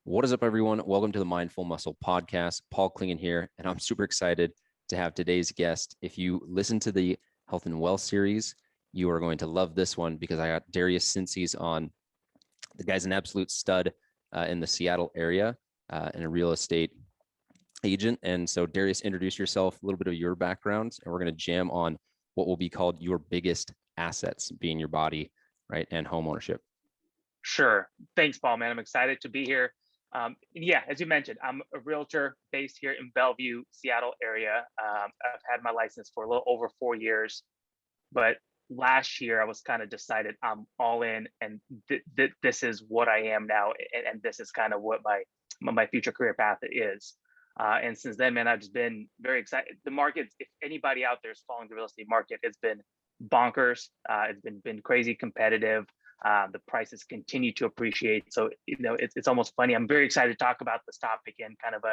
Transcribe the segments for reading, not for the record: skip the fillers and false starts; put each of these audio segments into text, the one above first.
What is up, everyone? Welcome to the Mindful Muscle Podcast. Paul Klingen here, and I'm super excited to have today's guest. If you listen to the Health and Wealth series, you are going to love this one because I got Darius Cincys on. The guy's an absolute stud in the Seattle area and a real estate agent. And so, Darius, introduce yourself, a little bit of your background, and we're going to jam on what will be called your biggest assets, being your body, right, and home ownership. Sure. Thanks, Paul, man. I'm excited to be here. Yeah, as you mentioned, I'm a realtor based here in Bellevue, Seattle area. I've had my license for a little over 4 years, but last year I was kind of decided I'm all in, and this is what I am now, and this is kind of what my future career path is. And since then, man, I've just been very excited. The market, if anybody out there is following the real estate market, it's been bonkers. It's been crazy competitive. The prices continue to appreciate. So, it's almost funny. I'm very excited to talk about this topic and kind of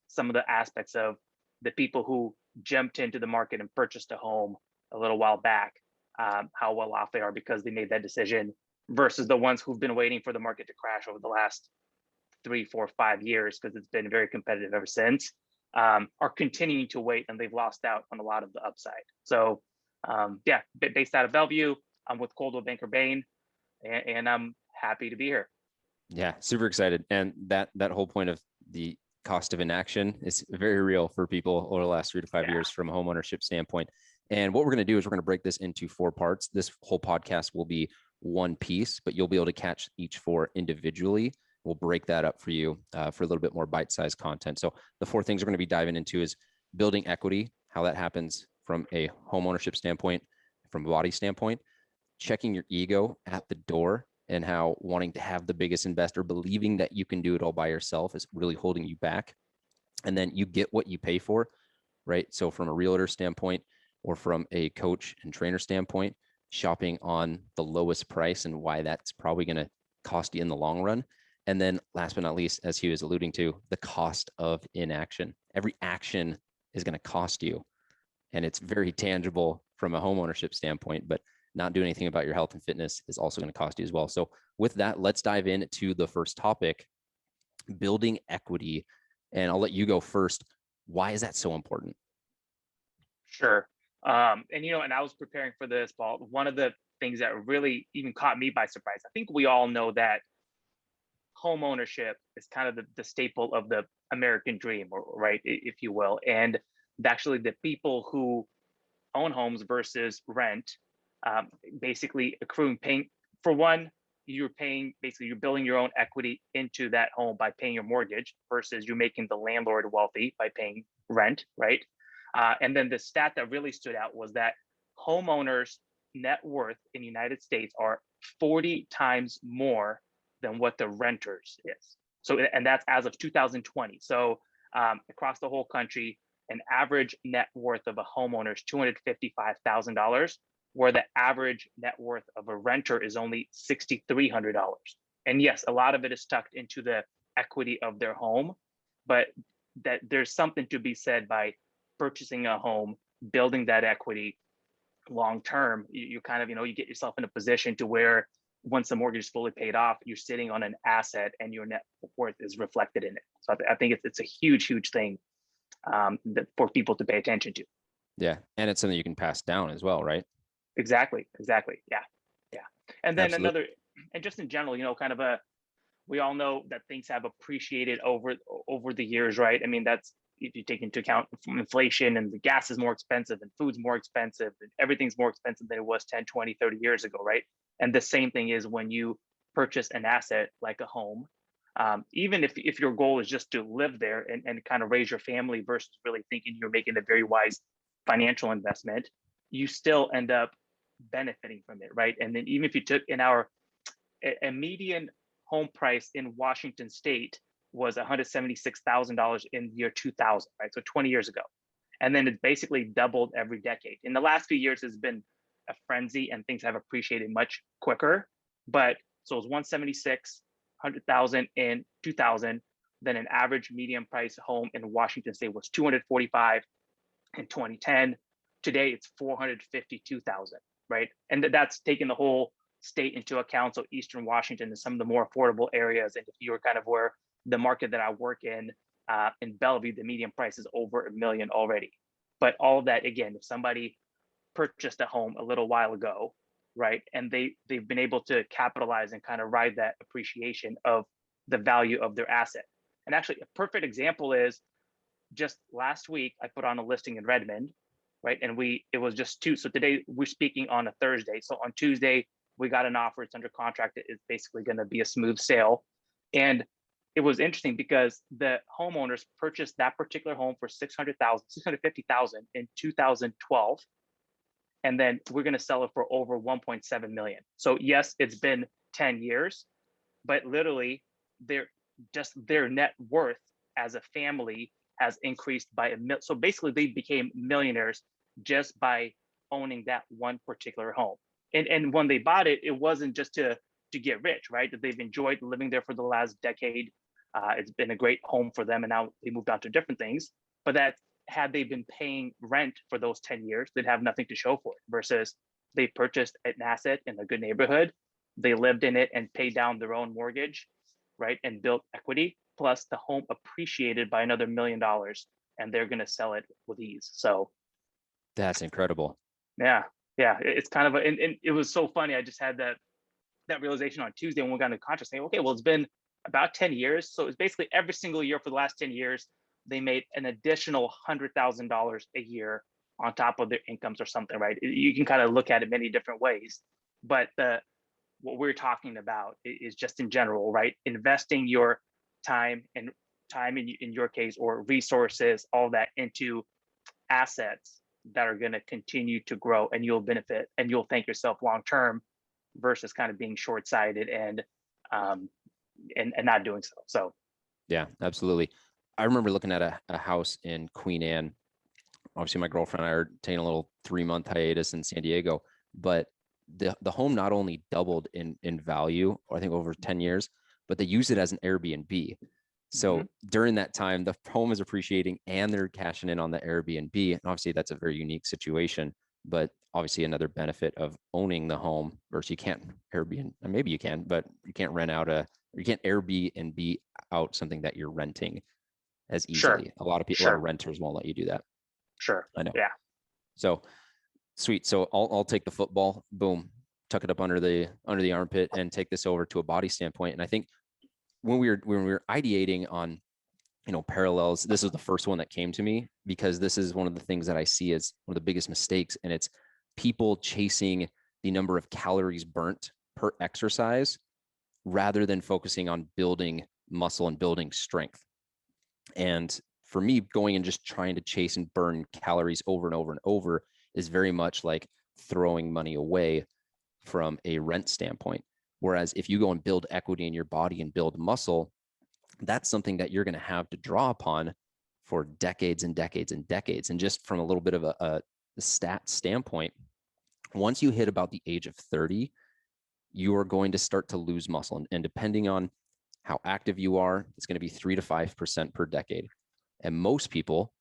some of the aspects of the people who jumped into the market and purchased a home a little while back, how well off they are because they made that decision versus the ones who've been waiting for the market to crash over the last 3, 4, 5 years, because it's been very competitive ever since, are continuing to wait, and they've lost out on a lot of the upside. So, yeah, based out of Bellevue, I'm with Coldwell Banker Bain, and I'm happy to be here. Yeah, super excited. And that whole point of the cost of inaction is very real for people over the last 3 to 5 years from a home ownership standpoint. And what we're going to do is we're going to break this into 4 parts. This whole podcast will be one piece, but you'll be able to catch each 4 individually. We'll break that up for you for a little bit more bite-sized content. So the 4 things we're going to be diving into is building equity, how that happens from a home ownership standpoint, from a body standpoint, checking your ego at the door, and how wanting to have the biggest investor, believing that you can do it all by yourself, is really holding you back. And then you get what you pay for, right? So from a realtor standpoint or from a coach and trainer standpoint, shopping on the lowest price and why that's probably going to cost you in the long run. And then last but not least, as he was alluding to, the cost of inaction. Every action is going to cost you. And it's very tangible from a home ownership standpoint, but not doing anything about your health and fitness is also going to cost you as well. So with that, let's dive into the first topic, building equity. And I'll let you go first. Why is that so important? Sure. And I was preparing for this, Paul. One of the things that really even caught me by surprise, I think we all know that home ownership is kind of the staple of the American dream, or right, if you will. And actually the people who own homes versus rent, basically accruing paying for one, you're building your own equity into that home by paying your mortgage versus you're making the landlord wealthy by paying rent, right? And then the stat that really stood out was that homeowners' net worth in the United States are 40 times more than what the renters is. So, and that's as of 2020. So across the whole country, an average net worth of a homeowner is $255,000, where the average net worth of a renter is only $6,300. And yes, a lot of it is tucked into the equity of their home, but that there's something to be said by purchasing a home, building that equity long term. You kind of, you get yourself in a position to where once the mortgage is fully paid off, you're sitting on an asset and your net worth is reflected in it. So I think it's a huge thing for people to pay attention to. Yeah. And it's something you can pass down as well, right? Exactly. Yeah. And then Absolutely. and just in general, we all know that things have appreciated over the years, right? I mean, that's if you take into account inflation, and the gas is more expensive and food's more expensive and everything's more expensive than it was 10, 20, 30 years ago, right? And the same thing is when you purchase an asset like a home, even if your goal is just to live there and kind of raise your family versus really thinking you're making a very wise financial investment, you still end up benefiting from it, right? And then even if you took a median home price in Washington State was $176,000 in the year 2000, right? So 20 years ago. And then it basically doubled every decade. In the last few years, it's been a frenzy and things have appreciated much quicker. But so it was 176, 100,000 in 2000. Then an average median price home in Washington State was 245 in 2010. Today it's 452,000, right? And that's taking the whole state into account. So Eastern Washington is some of the more affordable areas. And if you were kind of where the market that I work in Bellevue, the median price is over $1 million already. But all of that, again, if somebody purchased a home a little while ago, right, and they've been able to capitalize and kind of ride that appreciation of the value of their asset. And actually, a perfect example is just last week I put on a listing in Redmond, right, and it was just two. So today we're speaking on a Thursday. So on Tuesday we got an offer. It's under contract. It's basically going to be a smooth sale, and it was interesting because the homeowners purchased that particular home for 650,000 in 2012. And then we're going to sell it for over 1.7 million. So yes, it's been 10 years, but literally their net worth as a family has increased by a mil. So basically they became millionaires just by owning that one particular home. And when they bought it, it wasn't just to get rich, right? That they've enjoyed living there for the last decade. It's been a great home for them, and now they moved on to different things. But that had they been paying rent for those 10 years, they'd have nothing to show for it. Versus they purchased an asset in a good neighborhood, they lived in it and paid down their own mortgage, right, and built equity. Plus, the home appreciated by another $1 million, and they're going to sell it with ease. So That's incredible. yeah, it's kind of and it was so funny. I just had that realization on Tuesday when we got into contract, saying, okay, well, it's been about 10 years. So it's basically every single year for the last 10 years, they made an additional $100,000 a year on top of their incomes or something, right? You can kind of look at it many different ways, but what we're talking about is just in general, right? Investing your time in your case, or resources, all that into assets that are going to continue to grow, and you'll benefit and you'll thank yourself long term, versus kind of being short-sighted and not doing so. So Yeah, absolutely. I remember looking at a house in Queen Anne. Obviously, my girlfriend and I are taking a little 3-month hiatus in San Diego, but the home not only doubled in value, I think over 10 years, but they use it as an Airbnb. So during that time, the home is appreciating and they're cashing in on the Airbnb. And obviously that's a very unique situation, but obviously another benefit of owning the home versus you can't Airbnb, maybe you can, but you can't you can't Airbnb out something that you're renting as easily. sure, A lot of people, a lot of renters won't let you do that. sure, I know. yeah, So sweet. So I'll take the football, boom, tuck it up under the armpit and take this over to a body standpoint. And I think when we were ideating on, parallels, this is the first one that came to me, because this is one of the things that I see as one of the biggest mistakes. And it's people chasing the number of calories burnt per exercise rather than focusing on building muscle and building strength. And for me, going and just trying to chase and burn calories over and over and over is very much like throwing money away from a rent standpoint. Whereas if you go and build equity in your body and build muscle, that's something that you're going to have to draw upon for decades and decades and decades. And just from a little bit of a stat standpoint, once you hit about the age of 30, you are going to start to lose muscle. And depending on how active you are, it's going to be 3 to 5% per decade. And most people,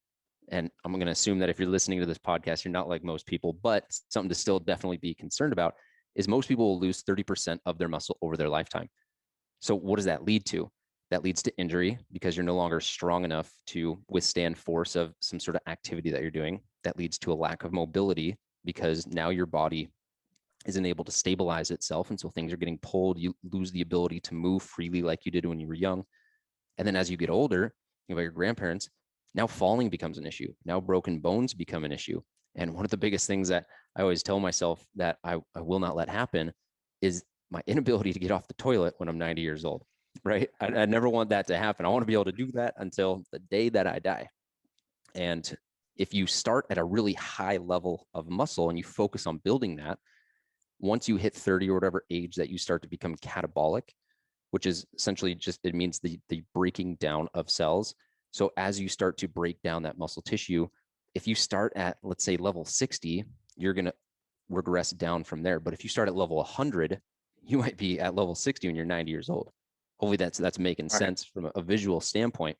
and I'm going to assume that if you're listening to this podcast, you're not like most people, but something to still definitely be concerned about is most people will lose 30% of their muscle over their lifetime. So what does that lead to? That leads to injury, because you're no longer strong enough to withstand force of some sort of activity that you're doing. That leads to a lack of mobility, because now your body isn't able to stabilize itself. And so things are getting pulled. You lose the ability to move freely like you did when you were young. And then as you get older, think about your grandparents, now falling becomes an issue. Now broken bones become an issue. And one of the biggest things that I always tell myself that I will not let happen is my inability to get off the toilet when I'm 90 years old, right? I never want that to happen. I want to be able to do that until the day that I die. And if you start at a really high level of muscle and you focus on building that, once you hit 30 or whatever age that you start to become catabolic, which is essentially just, it means the breaking down of cells. So as you start to break down that muscle tissue, if you start at, let's say, level 60, you're going to regress down from there. But if you start at level 100, you might be at level 60 when you're 90 years old. Hopefully that's making sense from a visual standpoint.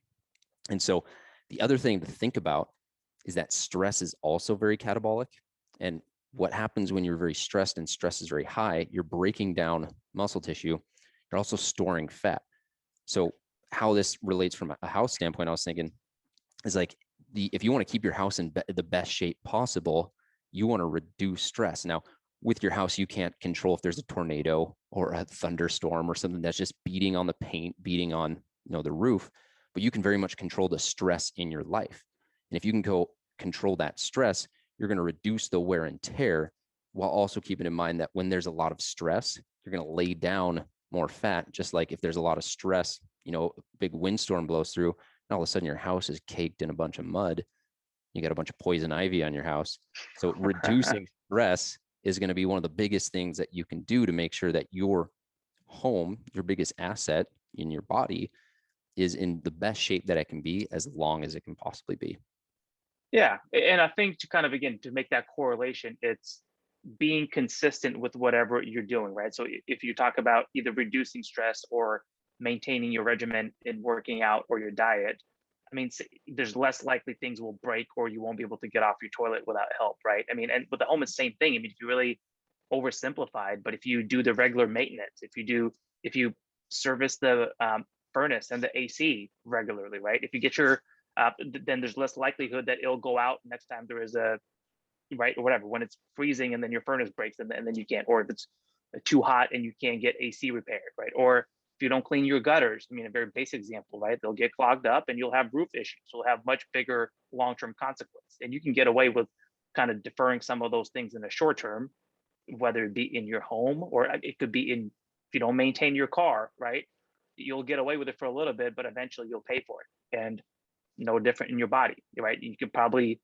And so the other thing to think about is that stress is also very catabolic. And what happens when you're very stressed and stress is very high, you're breaking down muscle tissue. You're also storing fat. So how this relates from a house standpoint, I was thinking is like if you want to keep your house in the best shape possible, you want to reduce stress. Now, with your house, you can't control if there's a tornado or a thunderstorm or something that's just beating on the paint, beating on the roof, but you can very much control the stress in your life. And if you can go control that stress, you're going to reduce the wear and tear, while also keeping in mind that when there's a lot of stress, you're going to lay down more fat. Just like if there's a lot of stress, a big windstorm blows through, and all of a sudden your house is caked in a bunch of mud. You got a bunch of poison ivy on your house. So reducing stress is going to be one of the biggest things that you can do to make sure that your home, your biggest asset in your body, is in the best shape that it can be as long as it can possibly be. Yeah. And I think to kind of, again, to make that correlation, it's being consistent with whatever you're doing, right? So if you talk about either reducing stress or maintaining your regimen in working out or your diet, I mean, there's less likely things will break or you won't be able to get off your toilet without help, right? I mean, and with the home, it's the same thing. I mean, if you really oversimplified, but if you do the regular maintenance, if you service the furnace and the AC regularly, right? If you get your, then there's less likelihood that it'll go out next time there is a, right, or whatever, when it's freezing and then your furnace breaks and then you can't, or if it's too hot and you can't get AC repaired, right? Or if you don't clean your gutters, I mean, a very basic example, right? They'll get clogged up and you'll have roof issues. You'll have much bigger long-term consequence. And you can get away with kind of deferring some of those things in the short term, whether it be in your home or it could be in, if you don't maintain your car, right? You'll get away with it for a little bit, but eventually you'll pay for it. And no different in your body, right? You could probably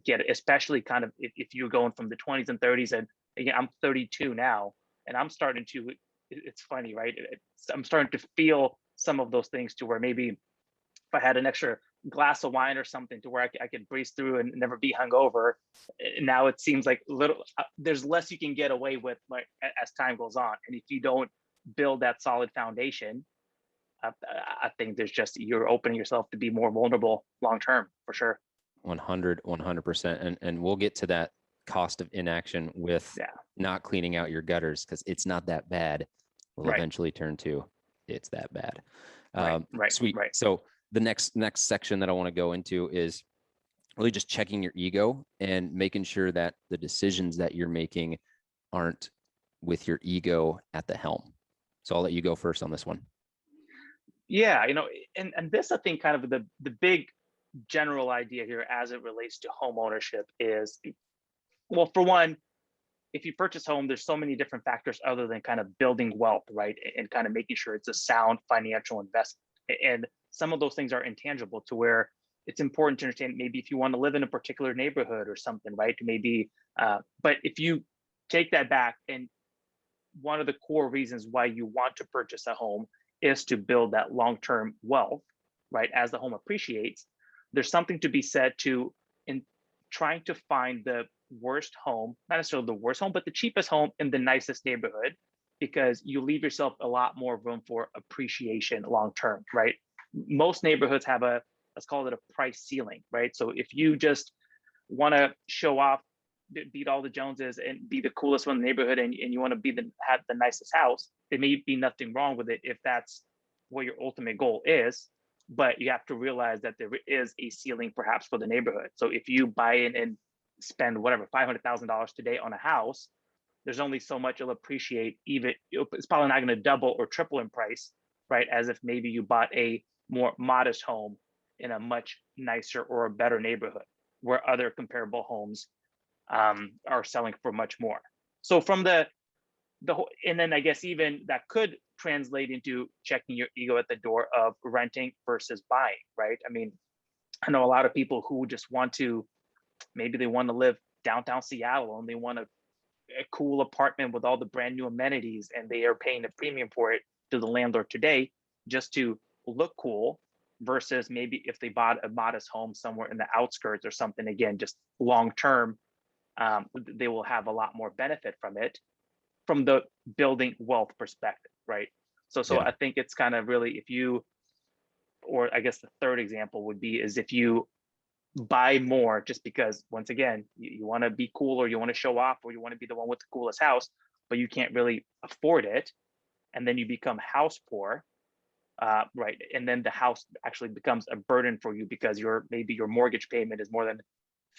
get it, especially kind of if you're going from the 20s and 30s. And again, I'm 32 now, and I'm starting to, it's funny, right? I'm starting to feel some of those things to where maybe if I had an extra glass of wine or something to where I could breeze through and never be hungover. Now it seems like there's less you can get away with, like, as time goes on. And if you don't build that solid foundation, I think there's just, you're opening yourself to be more vulnerable long term, for sure. 100%. And we'll get to that cost of inaction with not cleaning out your gutters, because it's not that bad. Will eventually turn to it's that bad. Sweet. So the next section that I want to go into is really just checking your ego and making sure that the decisions that you're making aren't with your ego at the helm. So I'll let you go first on this one. Yeah, and this, I think, kind of the big general idea here as it relates to home ownership is, well, for one, if you purchase home, there's so many different factors other than kind of building wealth, right? And kind of making sure it's a sound financial investment. And some of those things are intangible, to where it's important to understand, maybe if you want to live in a particular neighborhood or something, right? Maybe, but if you take that back, and one of the core reasons why you want to purchase a home is to build that long-term wealth, right? As the home appreciates, there's something to be said to in trying to find the worst home, not necessarily the worst home, but the cheapest home in the nicest neighborhood, because you leave yourself a lot more room for appreciation long-term, right? Most neighborhoods have a, let's call it a price ceiling, right? So if you just want to show off, beat all the Joneses and be the coolest one in the neighborhood, and you want to have the nicest house, there may be nothing wrong with it if that's what your ultimate goal is. But you have to realize that there is a ceiling perhaps for the neighborhood. So if you buy in and spend whatever $500,000 today on a house, there's only so much you'll appreciate. Even it's probably not going to double or triple in price, right? As if maybe you bought a more modest home in a much nicer or a better neighborhood where other comparable homes are selling for much more. So from the whole, and then I guess even that could translate into checking your ego at the door of renting versus buying, right? I mean, I know a lot of people who just want to, maybe they want to live downtown Seattle and they want a cool apartment with all the brand new amenities, and they are paying a premium for it to the landlord today just to look cool, versus maybe if they bought a modest home somewhere in the outskirts or something, again, just long term, they will have a lot more benefit from it from the building wealth perspective, right? So I think it's kind of really, if you, or I guess the third example would be, is if you buy more just because, once again, you want to be cool, or you want to show off, or you want to be the one with the coolest house, but you can't really afford it, and then you become house poor. right? And then the house actually becomes a burden for you because maybe your mortgage payment is more than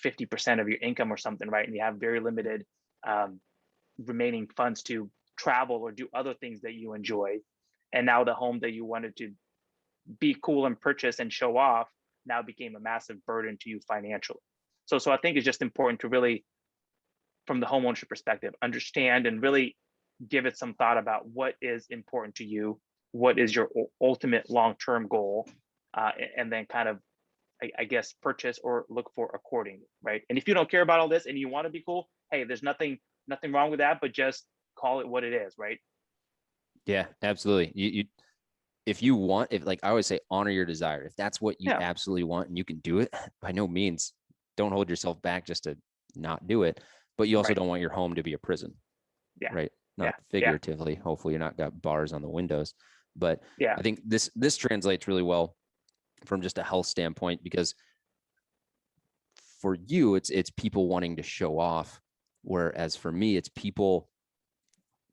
50% of your income or something, right? And you have very limited remaining funds to travel or do other things that you enjoy. And now the home that you wanted to be cool and purchase and show off now became a massive burden to you financially. So I think it's just important to really, from the homeownership perspective, understand and really give it some thought about what is important to you, what is your ultimate long-term goal, and then kind of, I guess, purchase or look for accordingly, right? And if you don't care about all this and you want to be cool, hey, there's nothing wrong with that, but just call it what it is, right? Yeah, absolutely. If you want, if like I always say, honor your desire. If that's what you Yeah, absolutely want and you can do it, by no means don't hold yourself back just to not do it. But you also right. don't want your home to be a prison, Yeah, right? yeah, Not yeah, figuratively. Hopefully you're not got bars on the windows. But yeah. I think this translates really well from just a health standpoint, because for you it's people wanting to show off, whereas for me it's people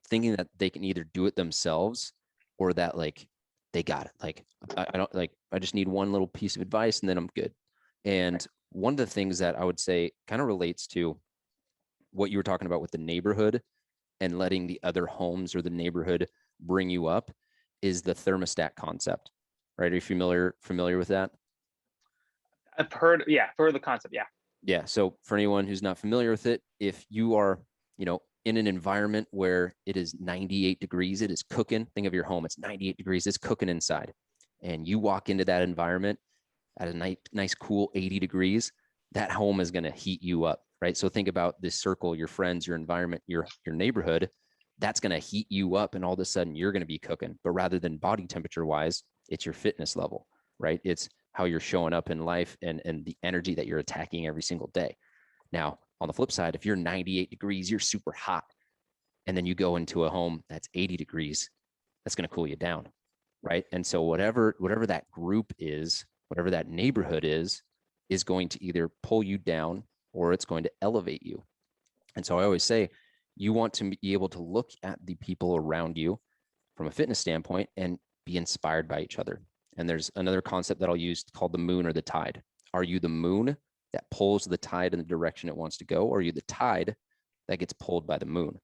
thinking that they can either do it themselves or that like they got it. Like I don't like I just need one little piece of advice and then I'm good. Right. And one of the things that I would say kind of relates to what you were talking about with the neighborhood and letting the other homes or the neighborhood bring you up is the thermostat concept. Right? Are you familiar with that? I've heard the concept. Yeah, Yeah. So for anyone who's not familiar with it, if you are, in an environment where it is 98 degrees, it is cooking. Think of your home. It's 98 degrees. It's cooking inside. And you walk into that environment at a nice, cool 80 degrees, that home is going to heat you up, right? So think about this circle, your friends, your environment, your neighborhood, that's going to heat you up. And all of a sudden you're going to be cooking. But rather than body temperature wise, it's your fitness level, right? It's how you're showing up in life and the energy that you're attacking every single day. Now, on the flip side, if you're 98 degrees, you're super hot. And then you go into a home that's 80 degrees, that's going to cool you down, right? And so whatever that group is, whatever that neighborhood is going to either pull you down or it's going to elevate you. And so I always say, you want to be able to look at the people around you from a fitness standpoint and be inspired by each other. And there's another concept that I'll use called the moon or the tide. Are you the moon that pulls the tide in the direction it wants to go? Or are you the tide that gets pulled by the moon?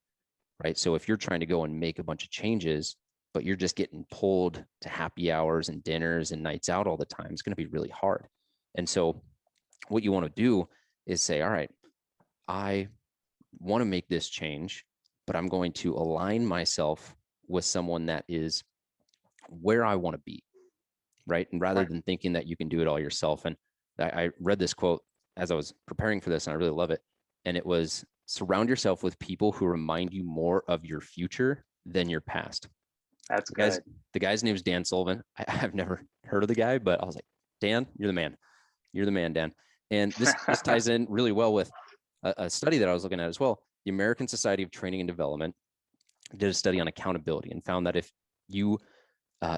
Right. So if you're trying to go and make a bunch of changes, but you're just getting pulled to happy hours and dinners and nights out all the time, it's going to be really hard. And so what you want to do is say, all right, I want to make this change, but I'm going to align myself with someone that is where I want to be. Right. And rather right. than thinking that you can do it all yourself. And I read this quote as I was preparing for this, and I really love it. And it was, surround yourself with people who remind you more of your future than your past. That's The guy's, good. the guy's name is Dan Sullivan. I've never heard of the guy, but I was like, Dan, you're the man. You're the man, Dan. And this ties in really well with a study that I was looking at as well. The American Society of Training and Development did a study on accountability and found that if you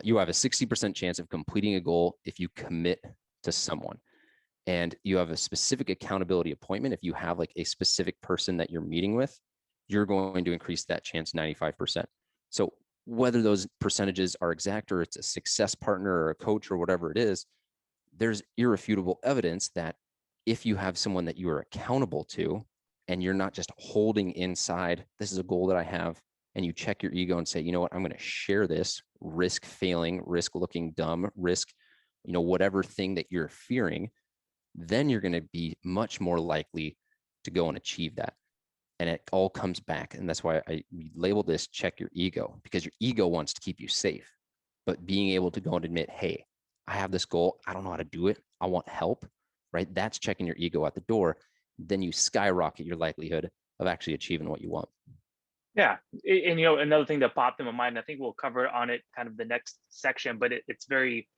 you have a 60% chance of completing a goal if you commit to someone, and you have a specific accountability appointment. If you have like a specific person that you're meeting with, you're going to increase that chance 95%. So whether those percentages are exact or it's a success partner or a coach or whatever it is, there's irrefutable evidence that if you have someone that you are accountable to and you're not just holding inside, this is a goal that I have, and you check your ego and say, you know what, I'm going to share this, risk failing, risk looking dumb, risk, whatever thing that you're fearing, then you're going to be much more likely to go and achieve that. And it all comes back. And that's why we label this check your ego, because your ego wants to keep you safe. But being able to go and admit, hey, I have this goal. I don't know how to do it. I want help, right? That's checking your ego at the door. Then you skyrocket your likelihood of actually achieving what you want. Yeah, and another thing that popped in my mind, I think we'll cover on it kind of the next section, but it's very,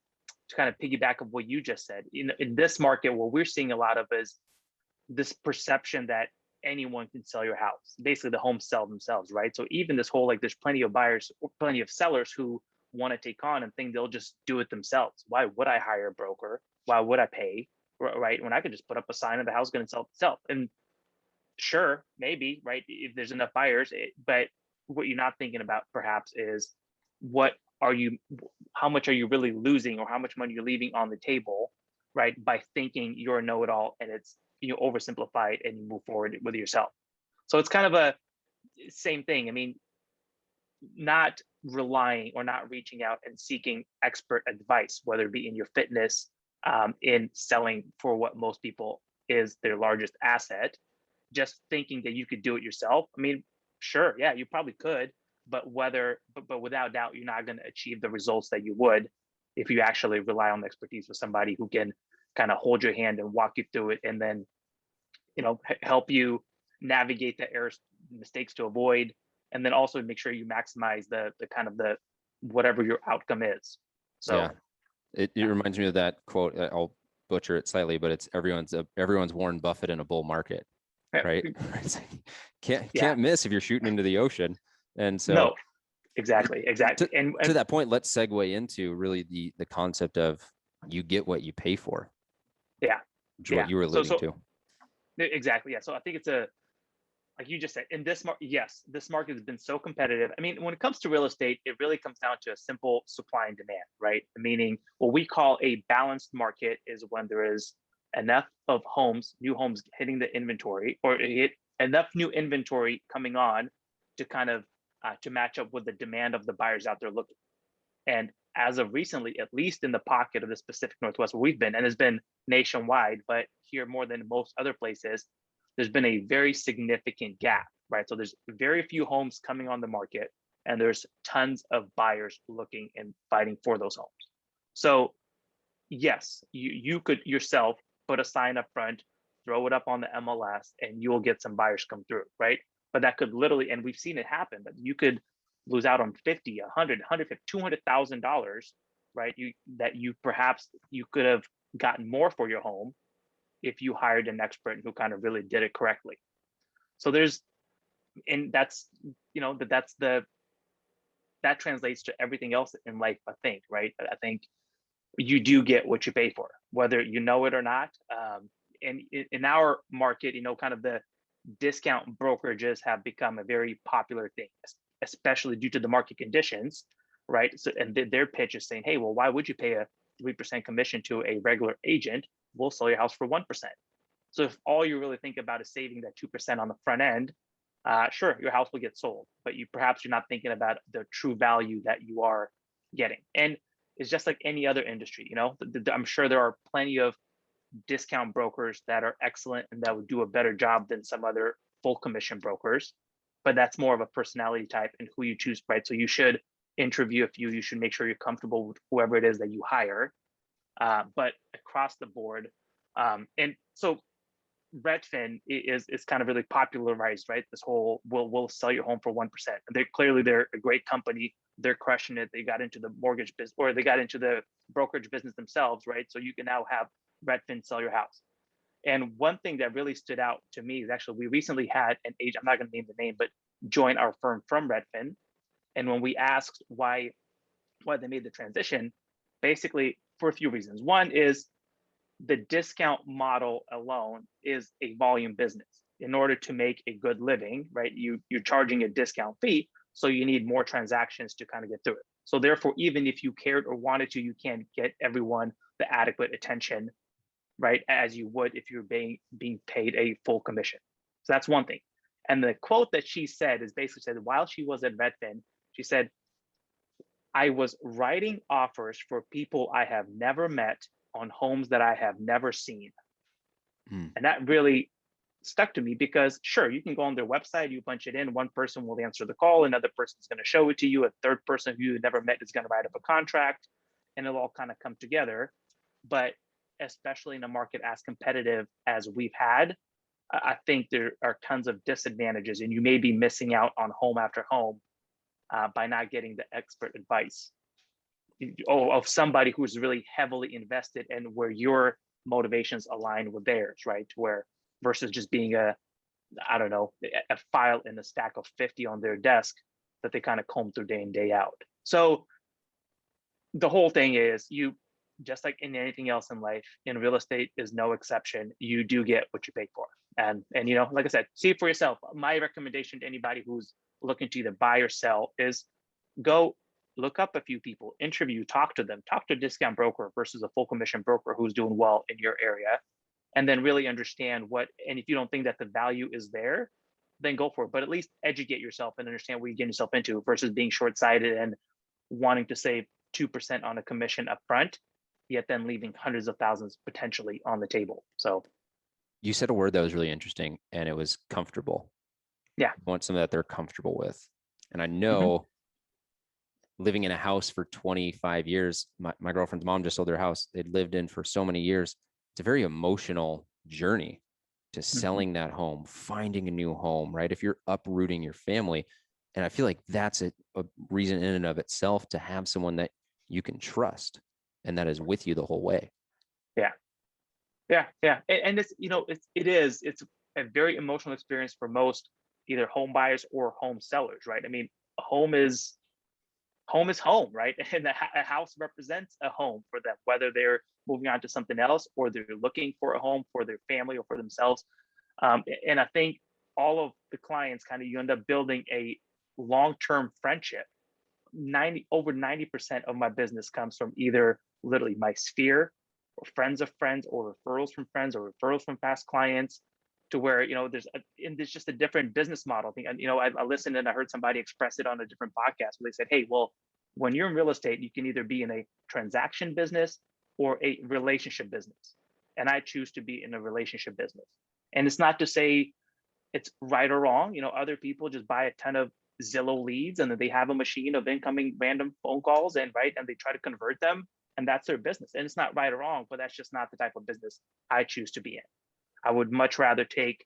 to kind of piggyback of what you just said. In this market, what we're seeing a lot of is this perception that anyone can sell your house. Basically, the homes sell themselves, right? So even this whole, like, there's plenty of buyers, plenty of sellers who want to take on and think they'll just do it themselves. Why would I hire a broker? Why would I pay? Right? When I could just put up a sign and the house is going to sell itself. And sure, maybe, right, if there's enough buyers, but what you're not thinking about perhaps is what how much are you really losing, or how much money you're leaving on the table, right? By thinking you're a know-it-all, and it's, you oversimplify it and you move forward with yourself. So it's kind of a same thing. I mean, not relying or not reaching out and seeking expert advice, whether it be in your fitness, in selling for what most people is their largest asset, just thinking that you could do it yourself. I mean, sure, yeah, you probably could, but without doubt, you're not going to achieve the results that you would if you actually rely on the expertise of somebody who can kind of hold your hand and walk you through it, and then help you navigate the errors, mistakes to avoid, and then also make sure you maximize the kind of the whatever your outcome is. Yeah. So It yeah, reminds me of that quote. I'll butcher it slightly, but it's everyone's Warren Buffett in a bull market, yeah, right? It's like, yeah, can't miss if you're shooting into the ocean. And so no, exactly, to, and that point, let's segue into really the concept of you get what you pay for, yeah, which is what yeah. you were alluding to. Exactly, yeah. So I think it's a, like you just said, in this market, yes, this market has been so competitive. I mean, when it comes to real estate, it really comes down to a simple supply and demand, right? Meaning what we call a balanced market is when there is enough of homes, new homes hitting the inventory, or enough new inventory coming on to kind of to match up with the demand of the buyers out there looking. And as of recently, at least in the pocket of the Pacific Northwest where we've been, and it's been nationwide, but here more than most other places, there's been a very significant gap, right? So there's very few homes coming on the market, and there's tons of buyers looking and fighting for those homes. So yes, you could yourself put a sign up front, throw it up on the MLS, and you'll get some buyers come through, right? But that could literally, and we've seen it happen, that you could lose out on 50, 100, 150, $200,000, right? You perhaps you could have gotten more for your home if you hired an expert who kind of really did it correctly. So and that's, that translates to everything else in life, I think, right? I think you do get what you pay for, whether you know it or not. And in our market, kind of the discount brokerages have become a very popular thing, especially due to the market conditions, right? So, and their pitch is saying, hey, well, why would you pay a 3% commission to a regular agent? We'll sell your house for 1%. So if all you really think about is saving that 2% on the front end, sure, your house will get sold, but you're not thinking about the true value that you are getting. And it's just like any other industry, I'm sure there are plenty of discount brokers that are excellent and that would do a better job than some other full commission brokers, but that's more of a personality type and who you choose, right? So you should interview a few, you should make sure you're comfortable with whoever it is that you hire, but across the board. And so Redfin is kind of really popularized, right? This whole we'll sell your home for 1%. And they're a great company. They're crushing it. They got into the mortgage business, or they got into the brokerage business themselves, right? So you can now have Redfin sell your house. And one thing that really stood out to me is actually we recently had an agent, I'm not going to name the name, but join our firm from Redfin. And when we asked why they made the transition, basically for a few reasons. One is the discount model alone is a volume business. In order to make a good living, right, you're charging a discount fee, so you need more transactions to kind of get through it. So therefore, even if you cared or wanted to, you can't get everyone the adequate attention, right, as you would if you're being paid a full commission. So that's one thing. And the quote that she said is basically said, while she was at Redfin, she said, I was writing offers for people I have never met on homes that I have never seen. Mm. And that really stuck to me because sure, you can go on their website, you punch it in, one person will answer the call, another person's going to show it to you, a third person who you never met is going to write up a contract, and it'll all kind of come together. But especially in a market as competitive as we've had, I think there are tons of disadvantages, and you may be missing out on home after home by not getting the expert advice of somebody who's really heavily invested and where your motivations align with theirs, right? Where versus just being a file in a stack of 50 on their desk that they kind of comb through day in, day out. So the whole thing is, you, just like in anything else in life, in real estate is no exception. You do get what you pay for. And like I said, see it for yourself. My recommendation to anybody who's looking to either buy or sell is go look up a few people, interview, talk to them, talk to a discount broker versus a full commission broker who's doing well in your area, and then really understand what, and if you don't think that the value is there, then go for it. But at least educate yourself and understand what you're getting yourself into versus being short-sighted and wanting to save 2% on a commission up front, yet then leaving hundreds of thousands potentially on the table. So You said a word that was really interesting, and it was comfortable. yeah. You want something that they're comfortable with. And I Mhm. know living in a house for 25 years, my girlfriend's mom just sold their house. They'd lived in for so many years. It's a very emotional journey to Mhm. selling that home, finding a new home, right? If you're uprooting your family. And I feel like that's a reason in and of itself to have someone that you can trust and that is with you the whole way. Yeah. Yeah. And it's, it's a very emotional experience for most either home buyers or home sellers, right? I mean, a home is home, right? And a house represents a home for them, whether they're moving on to something else or they're looking for a home for their family or for themselves. And I think all of the clients kind of, you end up building a long-term friendship. 90% of my business comes from either literally my sphere or friends of friends or referrals from friends or referrals from past clients, to where there's just a different business model thing. And I listened and I heard somebody express it on a different podcast where they said, hey, well, when you're in real estate, you can either be in a transaction business or a relationship business, and I choose to be in a relationship business. And it's not to say it's right or wrong. Other people just buy a ton of Zillow leads and then they have a machine of incoming random phone calls, and they try to convert them, and that's their business. And it's not right or wrong, but that's just not the type of business I choose to be in. I would much rather take,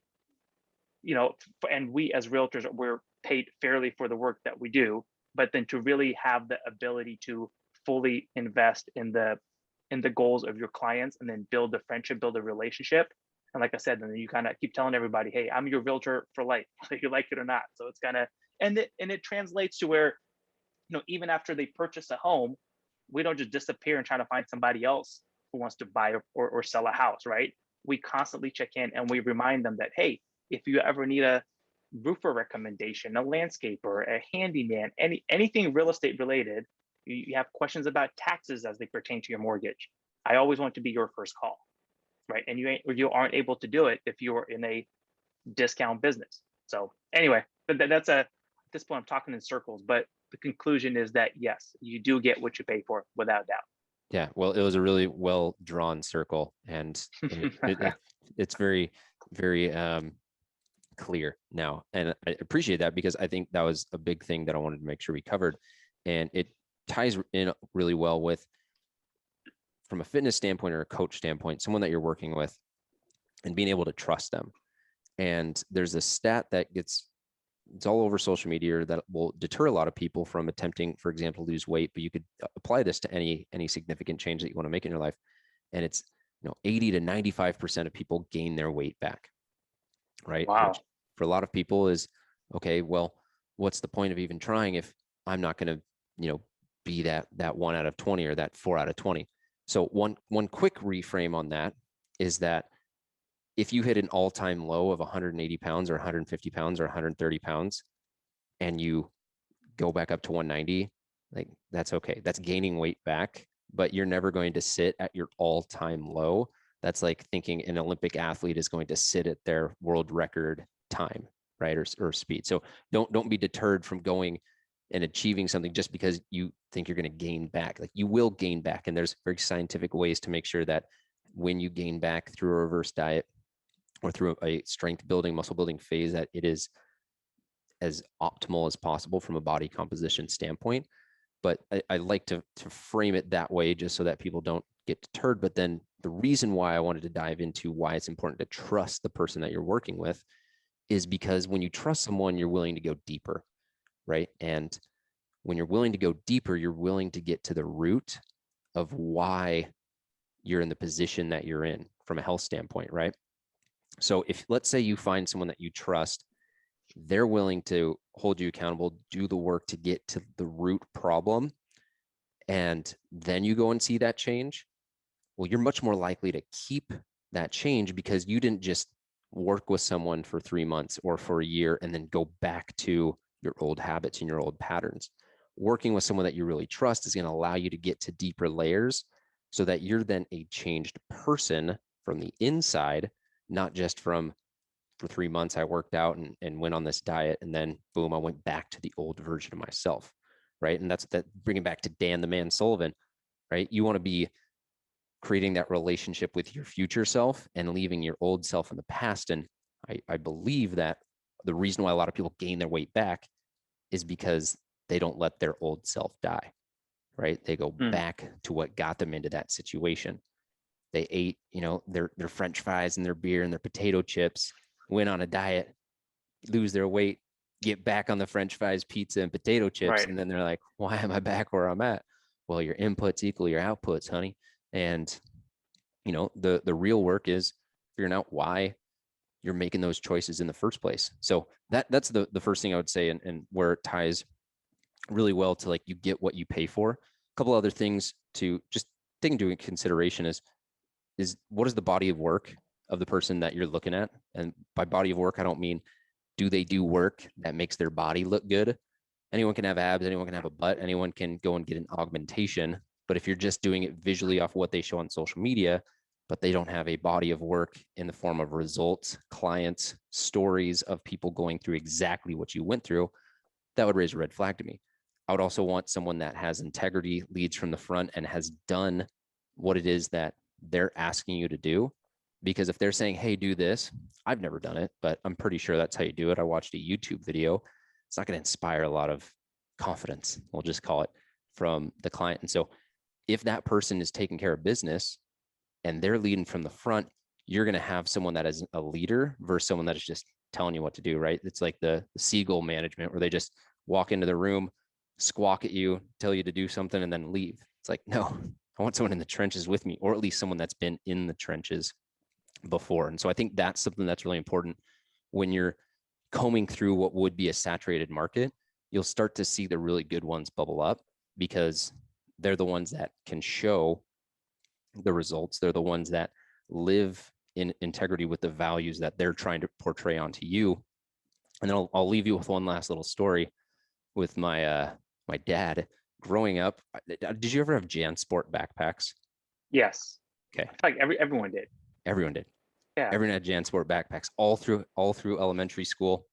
and we as realtors, we're paid fairly for the work that we do, but then to really have the ability to fully invest in the goals of your clients and then build the friendship, build a relationship. And like I said, then you kind of keep telling everybody, hey, I'm your realtor for life, whether you like it or not. So it's kind of, and it translates to where, even after they purchase a home, we don't just disappear and try to find somebody else who wants to buy or sell a house, right? We constantly check in and we remind them that, hey, if you ever need a roofer recommendation, a landscaper, a handyman, anything real estate related, you have questions about taxes as they pertain to your mortgage, I always want to be your first call, right? And you aren't able to do it if you're in a discount business. So anyway, that's at this point I'm talking in circles, but the conclusion is that yes, you do get what you pay for without Yeah, well, it was a really well drawn circle, and doubt. it's very, very clear now, and I appreciate that because I think that was a big thing that I wanted to make sure we covered, and it ties in really well with, from a fitness standpoint or a coach standpoint, someone that you're working with, and being able to trust them. And there's a stat that it's all over social media that will deter a lot of people from attempting, for example, lose weight, but you could apply this to any significant change that you want to make in your life. And it's, 80 to 95% of people gain their weight back, right? Wow. Which for a lot of people is, okay, well, what's the point of even trying if I'm not going to, be that 1 out of 20 or that 4 out of 20. So one quick reframe on that is that if you hit an all-time low of 180 pounds or 150 pounds or 130 pounds and you go back up to 190, like that's okay. That's gaining weight back, but you're never going to sit at your all-time low. That's like thinking an Olympic athlete is going to sit at their world record time, right? Or speed. So don't be deterred from going and achieving something just because you think you're going to gain back. Like you will gain back. And there's very scientific ways to make sure that when you gain back through a reverse diet or through a strength building, muscle building phase, that it is as optimal as possible from a body composition standpoint. But I like to frame it that way just so that people don't get deterred. But then the reason why I wanted to dive into why it's important to trust the person that you're working with is because when you trust someone, you're willing to go deeper, right? And when you're willing to go deeper, you're willing to get to the root of why you're in the position that you're in from a health standpoint, right? So if, let's say, you find someone that you trust, they're willing to hold you accountable, do the work to get to the root problem, and then you go and see that change, well, you're much more likely to keep that change because you didn't just work with someone for 3 months or for a year and then go back to your old habits and your old patterns. working with someone that you really trust is going to allow you to get to deeper layers so that you're then a changed person from the inside, not just from for 3 months I worked out and went on this diet, and then boom, I went back to the old version of myself, right? And that's that, bringing back to Dan the Man Sullivan, right? You want to be creating that relationship with your future self and leaving your old self in the past. And I believe that the reason why a lot of people gain their weight back is because they don't let their old self die, right? They go Mm, back to what got them into that situation. They ate, their French fries and their beer and their potato chips, went on a diet, lose their weight, get back on the French fries, pizza, and potato chips. right. And then they're like, why am I back where I'm at? Well, your inputs equal your outputs, honey. And the real work is figuring out why you're making those choices in the first place. So that's the first thing I would say, and where it ties really well to like you get what you pay for. A couple other things to just take into consideration is what is the body of work of the person that you're looking at? And by body of work, I don't mean do they do work that makes their body look good? Anyone can have abs, anyone can have a butt, anyone can go and get an augmentation. But if you're just doing it visually off what they show on social media, but they don't have a body of work in the form of results, clients, stories of people going through exactly what you went through, that would raise a red flag to me. I would also want someone that has integrity, leads from the front, and has done what it is that they're asking you to do. Because if they're saying, hey, do this, I've never done it, but I'm pretty sure that's how you do it. I watched a YouTube video. It's not going to inspire a lot of confidence, we'll just call it, from the client. And so if that person is taking care of business and they're leading from the front, you're going to have someone that is a leader versus someone that is just telling you what to do, right? It's like the seagull management where they just walk into the room, squawk at you, tell you to do something, and then leave. It's like, no, I want someone in the trenches with me, or at least someone that's been in the trenches before. And so I think that's something that's really important when you're combing through what would be a saturated market. You'll start to see the really good ones bubble up because they're the ones that can show the results. They're the ones that live in integrity with the values that they're trying to portray onto you. And then I'll leave you with one last little story with my dad growing up. Did you ever have JanSport backpacks? Yes. Okay. Like everyone did. Everyone did. Yeah. Everyone had JanSport backpacks all through elementary school.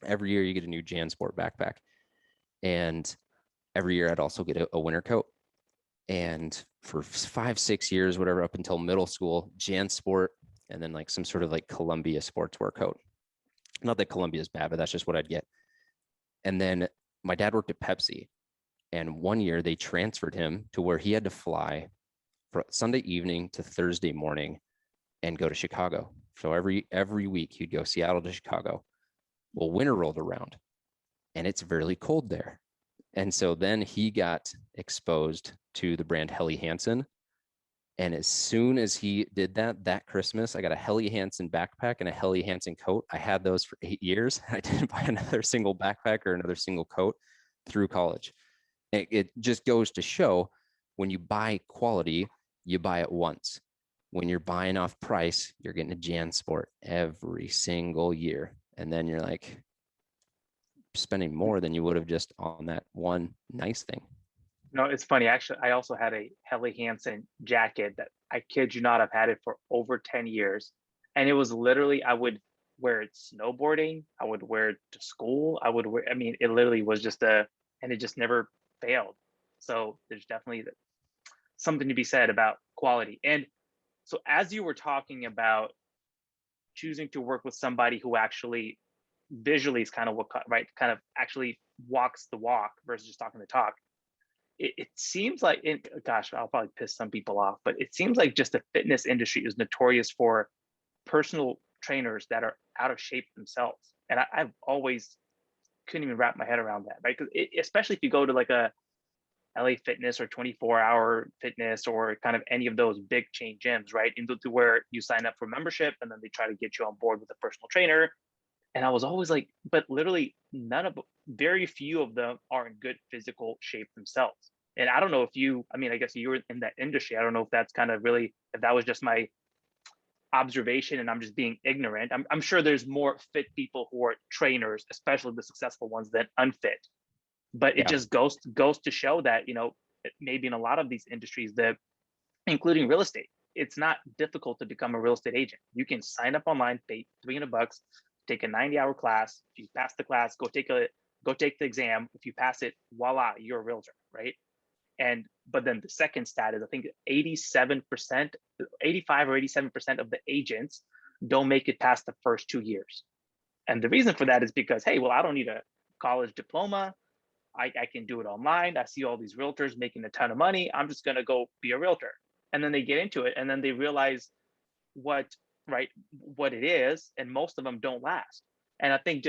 Every year you get a new JanSport backpack. And every year I'd also get a winter coat. And for 5-6 years, whatever, up until middle school, JanSport, and then like some sort of like Columbia sportswear coat. Not that Columbia is bad, but that's just what I'd get. And then my dad worked at Pepsi. And one year they transferred him to where he had to fly for Sunday evening to Thursday morning and go to Chicago. So every week he'd go Seattle to Chicago. Well, winter rolled around and it's very cold there. And so then he got exposed to the brand Helly Hansen. And as soon as he did that Christmas, I got a Helly Hansen backpack and a Helly Hansen coat. I had those for 8 years. I didn't buy another single backpack or another single coat through college. It just goes to show when you buy quality, you buy it once. When you're buying off price, you're getting a JanSport every single year. And then you're like spending more than you would have just on that one nice thing. No, it's funny. Actually, I also had a Helly Hansen jacket that I kid you not, I've had it for over 10 years. And it was literally, I would wear it snowboarding. I would wear it to school. I mean, it literally was and it just never failed. So there's definitely something to be said about quality. And so as you were talking about choosing to work with somebody who actually visually is kind of right, kind of actually walks the walk versus just talking the talk, it seems like gosh, I'll probably piss some people off, but it seems like just the fitness industry is notorious for personal trainers that are out of shape themselves. And I've always couldn't even wrap my head around that, right? Because especially if you go to like a LA Fitness or 24-hour Fitness or kind of any of those big chain gyms, right? Into where you sign up for membership and then they try to get you on board with a personal trainer. And I was always like, but literally very few of them are in good physical shape themselves. And I don't know I mean, I guess you were in that industry. I don't know if that's kind of really, if that was just my observation and I'm just being ignorant. I'm sure there's more fit people who are trainers, especially the successful ones, than unfit. But it Yeah. just goes to show that, maybe in a lot of these industries, that including real estate, it's not difficult to become a real estate agent. You can sign up online, pay $300, take a 90-hour class. If you pass the class, go take the exam. If you pass it, voila, you're a realtor, right? And but then the second stat is, I think 87%, 85 or 87% of the agents don't make it past the first 2 years. And the reason for that is because, hey, well, I don't need a college diploma. I can do it online. I see all these realtors making a ton of money. I'm just going to go be a realtor. And then they get into it, and then they realize what, right, what it is. And most of them don't last. And I think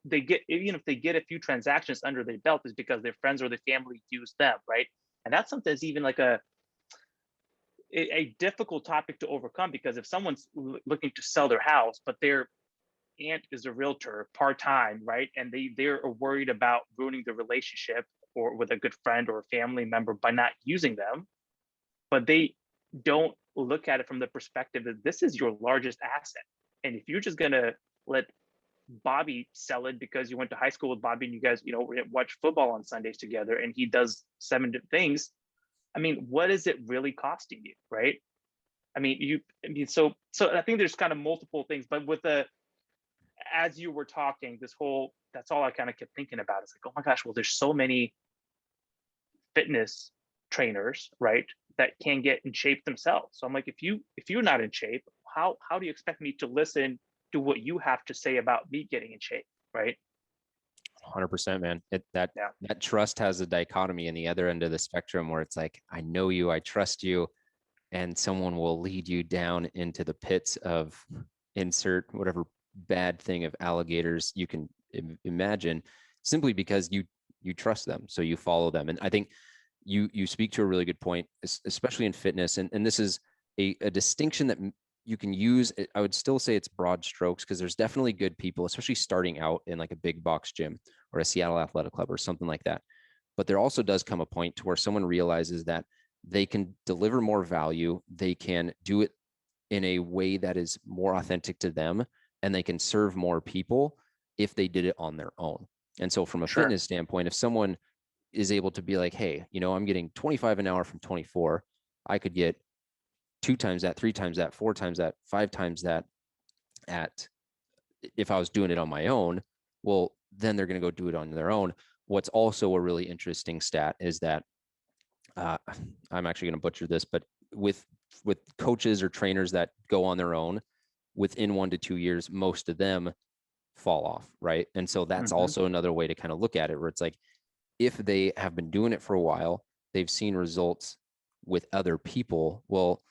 they get, even if they get a few transactions under their belt, is because their friends or their family use them, right? And that's something that's even like a difficult topic to overcome, because if someone's looking to sell their house, but their aunt is a realtor part-time, right? And they're worried about ruining the relationship or with a good friend or a family member by not using them, but they don't look at it from the perspective that this is your largest asset. And if you're just gonna let Bobby sell it because you went to high school with Bobby and you guys, watch football on Sundays together, and he does 7 things. I mean, what is it really costing you, right? So I think there's kind of multiple things, but as you were talking, that's all I kind of kept thinking about. It's like, oh my gosh, well, there's so many fitness trainers, right, that can get in shape themselves. So I'm like, if you're not in shape, how do you expect me to listen to what you have to say about me getting in shape, right? 100%, man. That Yeah. that trust has a dichotomy in the other end of the spectrum where it's like, I know you, I trust you, and someone will lead you down into the pits of insert whatever bad thing of alligators you can imagine, simply because you trust them, so you follow them. And I think you speak to a really good point, especially in fitness, and this is a distinction that you can use. I would still say it's broad strokes, because there's definitely good people, especially starting out in like a big box gym or a Seattle Athletic Club or something like that. But there also does come a point to where someone realizes that they can deliver more value, they can do it in a way that is more authentic to them, and they can serve more people if they did it on their own. And so from a Sure. fitness standpoint, if someone is able to be like, hey, I'm getting 25 an hour from 24, I could get 2 times that, 3 times that, 4 times that, 5 times that at, if I was doing it on my own, well, then they're going to go do it on their own. What's also a really interesting stat is that I'm actually going to butcher this, but with coaches or trainers that go on their own, within 1 to 2 years, most of them fall off, right? And so that's Mm-hmm. also another way to kind of look at it, where it's like, if they have been doing it for a while, they've seen results with other people, well,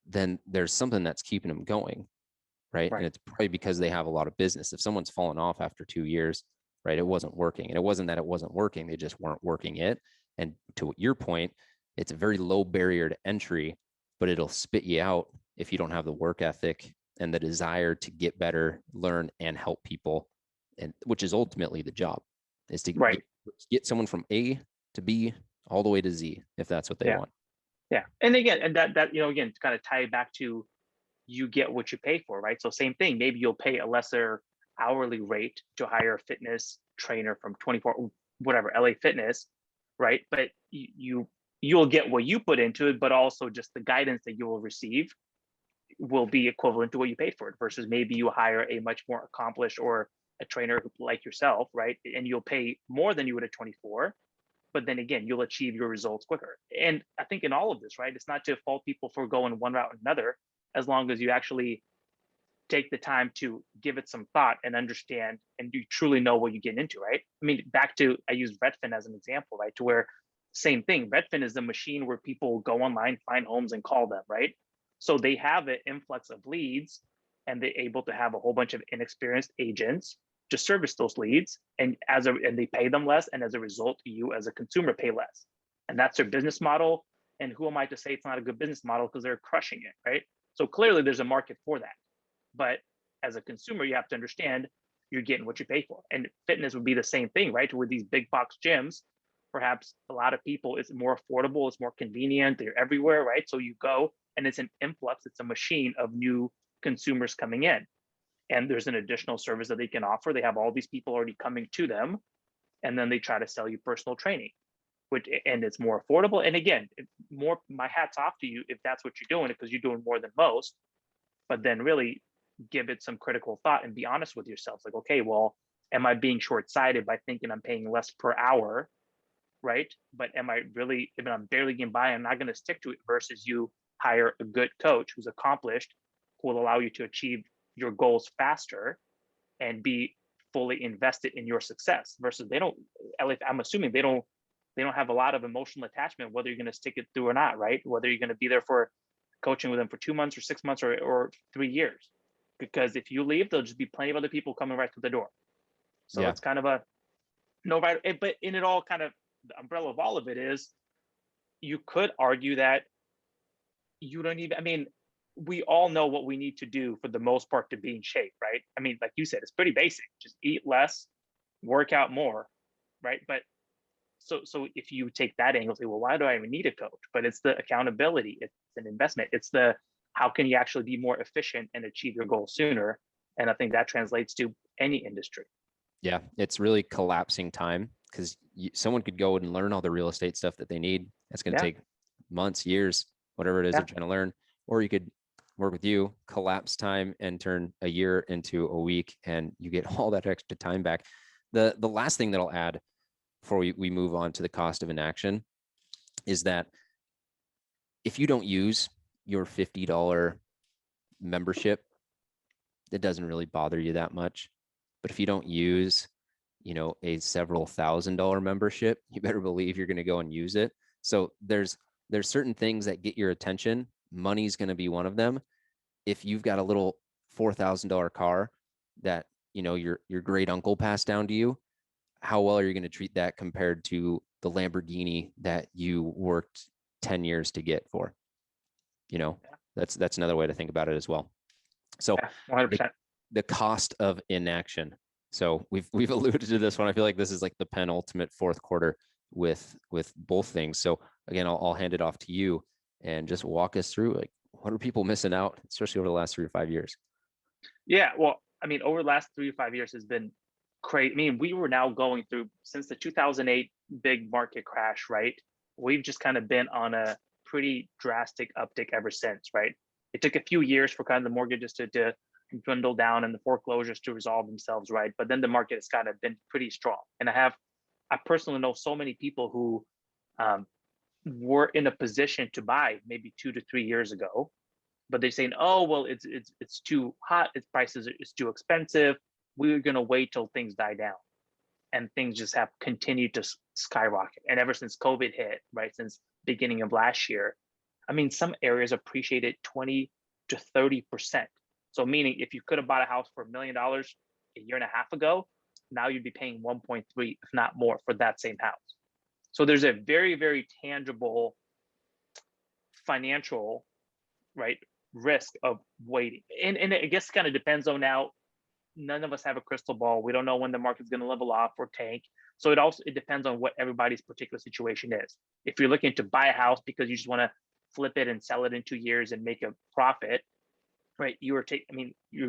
then there's something that's keeping them going, right? And Right. it's probably because they have a lot of business. If someone's fallen off after 2 years, right, it wasn't working. And it wasn't that it wasn't working, they just weren't working it. And to your point, it's a very low barrier to entry, but it'll spit you out if you don't have the work ethic and the desire to get better, learn, and help people. And which is ultimately the job, is to Right. get someone from A to B all the way to Z, if that's what they Yeah. want. Yeah. And again, and that again, to kind of tie it back to, you get what you pay for, right? So same thing, maybe you'll pay a lesser hourly rate to hire a fitness trainer from 24 whatever LA Fitness, right? But you'll get what you put into it, but also just the guidance that you will receive will be equivalent to what you paid for it, versus maybe you hire a much more accomplished or a trainer like yourself, right? And you'll pay more than you would at 24, but then again, you'll achieve your results quicker. And I think in all of this, right, it's not to fault people for going one route or another, as long as you actually take the time to give it some thought and understand, and you truly know what you get into, right? I mean, back to, I use Redfin as an example, right? To where same thing, Redfin is the machine where people go online, find homes, and call them, right? So they have an influx of leads, and they're able to have a whole bunch of inexperienced agents to service those leads, and and they pay them less, and as a result, you as a consumer pay less, and that's their business model. And who am I to say it's not a good business model, because they're crushing it, right? So clearly, there's a market for that. But as a consumer, you have to understand you're getting what you pay for. And fitness would be the same thing, right? With these big box gyms, perhaps a lot of people, it's more affordable, it's more convenient, they're everywhere, right? So you go, and it's an influx, it's a machine of new consumers coming in. And there's an additional service that they can offer. They have all these people already coming to them. and then they try to sell you personal training, and it's more affordable. And again, more, my hat's off to you if that's what you're doing, because you're doing more than most. But then really give it some critical thought and be honest with yourself. Like, okay, well, am I being short-sighted by thinking I'm paying less per hour, right? But am I really, if I'm barely getting by, I'm not going to stick to it, versus you hire a good coach who's accomplished, who will allow you to achieve your goals faster and be fully invested in your success, versus they don't, at least I'm assuming they don't have a lot of emotional attachment, whether you're going to stick it through or not, right? Whether you're going to be there for coaching with them for 2 months or 6 months or 3 years. Because if you leave, there'll just be plenty of other people coming right through the door. So Yeah. it's kind of a no right. But in it all, kind of the umbrella of all of it is, you could argue that you don't even, I mean, we all know what we need to do for the most part to be in shape, right? I mean, like you said, it's pretty basic. Just eat less, work out more, right? But so if you take that angle, say, well, why do I even need a coach? But it's the accountability, it's an investment, it's the how can you actually be more efficient and achieve your goal sooner? And I think that translates to any industry. Yeah. It's really collapsing time, because someone could go and learn all the real estate stuff that they need. That's going to Yeah, take months, years, whatever it is yeah, they're trying to learn. Or you could work with you, collapse time, and turn a year into a week, and you get all that extra time back. The last thing that I'll add before we move on to the cost of inaction is that if you don't use your $50 membership, it doesn't really bother you that much. But if you don't use, a several $1,000 membership, you better believe you're going to go and use it. So there's certain things that get your attention. Money's going to be one of them. If you've got a little $4,000 car that, your great uncle passed down to you, how well are you going to treat that compared to the Lamborghini that you worked 10 years to get for? That's another way to think about it as well. So yeah, 100%. the cost of inaction. So we've alluded to this one. I feel like this is like the penultimate fourth quarter with both things. So again, I'll hand it off to you and just walk us through, like, what are people missing out, especially over the last 3 or 5 years? Yeah, well, I mean, over the last 3 to 5 years has been crazy. I mean, we were now going through, since the 2008 big market crash, right? We've just kind of been on a pretty drastic uptick ever since, right? It took a few years for kind of the mortgages to dwindle down and the foreclosures to resolve themselves, right? But then the market has kind of been pretty strong. And I personally know so many people who um, were in a position to buy maybe 2 to 3 years ago, but they're saying, oh, well, it's too hot, its prices it's too expensive. We're gonna wait till things die down, and things just have continued to skyrocket. And ever since COVID hit, right, since beginning of last year, I mean, some areas appreciated 20 to 30%. So meaning, if you could have bought a house for $1 million a year and a half ago, now you'd be paying 1.3, if not more, for that same house. So there's a very, very tangible financial, right, risk of waiting. And I guess it kind of depends on, now none of us have a crystal ball. We don't know when the market's going to level off or tank. So it depends on what everybody's particular situation is. If you're looking to buy a house because you just want to flip it and sell it in 2 years and make a profit, right? You're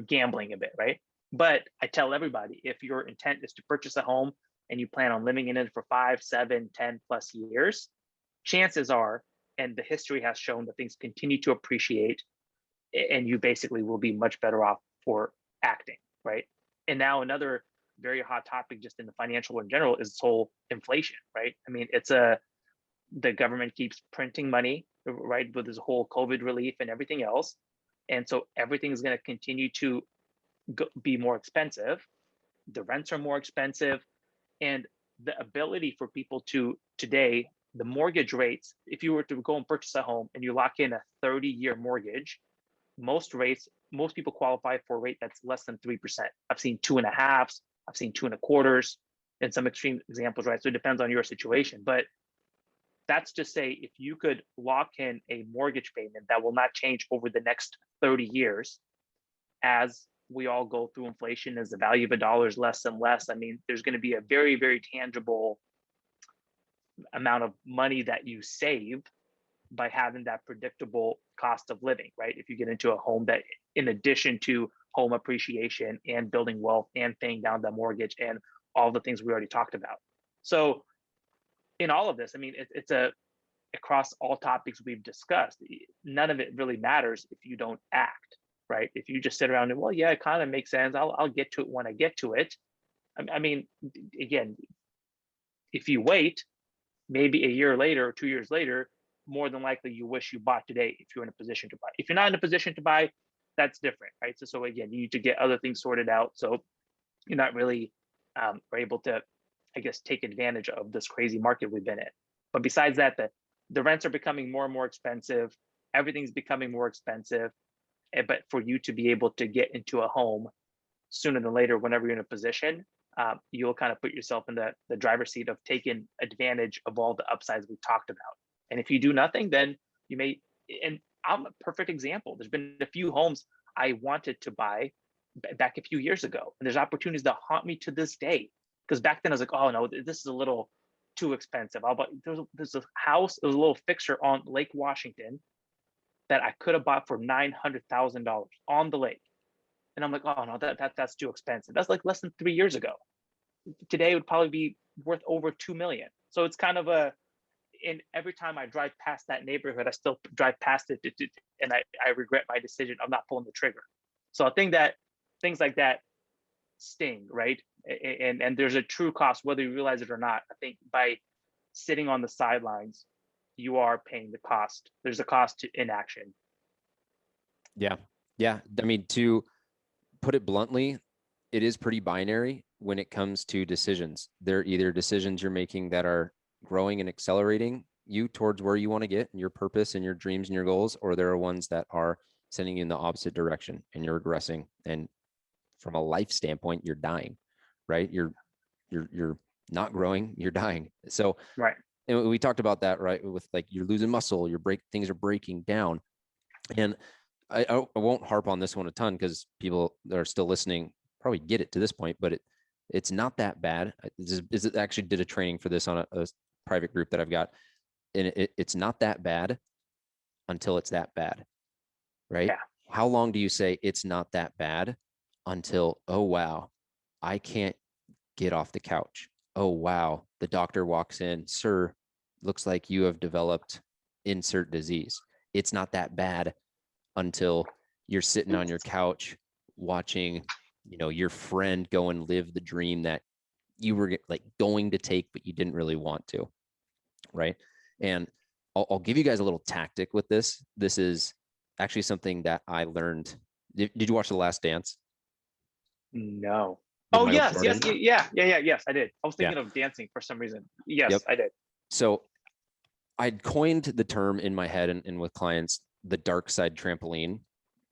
gambling a bit, right? But I tell everybody, if your intent is to purchase a home and you plan on living in it for 5, 7, 10 plus years, chances are, and the history has shown, that things continue to appreciate, and you basically will be much better off for acting, right? And now another very hot topic just in the financial in general is this whole inflation, right? I mean, the government keeps printing money, right, with this whole COVID relief and everything else. And so everything is going to continue to be more expensive. The rents are more expensive. And the ability for people to today, the mortgage rates, if you were to go and purchase a home and you lock in a 30-year mortgage, most people qualify for a rate that's less than 3%. I've seen 2.5s, I've seen 2.25s, and some extreme examples, right? So it depends on your situation. But that's to say, if you could lock in a mortgage payment that will not change over the next 30 years, as we all go through inflation, as the value of a dollar is less and less, I mean, there's going to be a very, very tangible amount of money that you save by having that predictable cost of living, right? If you get into a home that, in addition to home appreciation and building wealth and paying down the mortgage and all the things we already talked about. So in all of this, I mean, it's a across all topics we've discussed, none of it really matters if you don't act, right? If you just sit around and, well, yeah, it kind of makes sense. I'll get to it when I get to it. I mean, again, if you wait, maybe a year later or 2 years later, more than likely you wish you bought today if you're in a position to buy. If you're not in a position to buy, that's different, right? So again, you need to get other things sorted out. So you're not really are able to, I guess, take advantage of this crazy market we've been in. But besides that, the rents are becoming more and more expensive. Everything's becoming more expensive. But for you to be able to get into a home sooner than later, whenever you're in a position, you'll kind of put yourself in the driver's seat of taking advantage of all the upsides we talked about. And if you do nothing, then you may, and I'm a perfect example. There's been a few homes I wanted to buy back a few years ago. And there's opportunities that haunt me to this day. Because back then I was like, oh no, this is a little too expensive. There's a house, it was a little fixer on Lake Washington that I could have bought for $900,000 on the lake. And I'm like, oh no, that's too expensive. That's like less than 3 years ago. Today it would probably be worth over 2 million. So it's kind of and every time I drive past that neighborhood, I still drive past it, and I regret my decision of not pulling the trigger. So I think that things like that sting, right? And there's a true cost, whether you realize it or not. I think by sitting on the sidelines, you are paying the cost. There's a cost to inaction. Yeah. Yeah. I mean, to put it bluntly, it is pretty binary when it comes to decisions. They're either decisions you're making that are growing and accelerating you towards where you want to get and your purpose and your dreams and your goals, or there are ones that are sending you in the opposite direction and you're regressing. And from a life standpoint, you're dying, right? You're not growing, you're dying. So, right. And we talked about that, right? With like, you're losing muscle, things are breaking down. And I won't harp on this one a ton because people that are still listening probably get it to this point, but it's not that bad. It actually did a training for this on a private group that I've got, and it's not that bad until it's that bad, right? Yeah. How long do you say it's not that bad until, oh, wow, I can't get off the couch. Oh, wow, the doctor walks in, sir, looks like you have developed insert disease. It's not that bad until you're sitting on your couch watching, your friend go and live the dream that you were like going to take, but you didn't really want to, right? And I'll give you guys a little tactic with this. This is actually something that I learned. Did you watch The Last Dance? No. With Oh, Michael yes, Jordan? yes, I did. I was thinking Yeah. of dancing for some reason. Yes, Yep. I did. So I'd coined the term in my head and with clients, the dark side trampoline,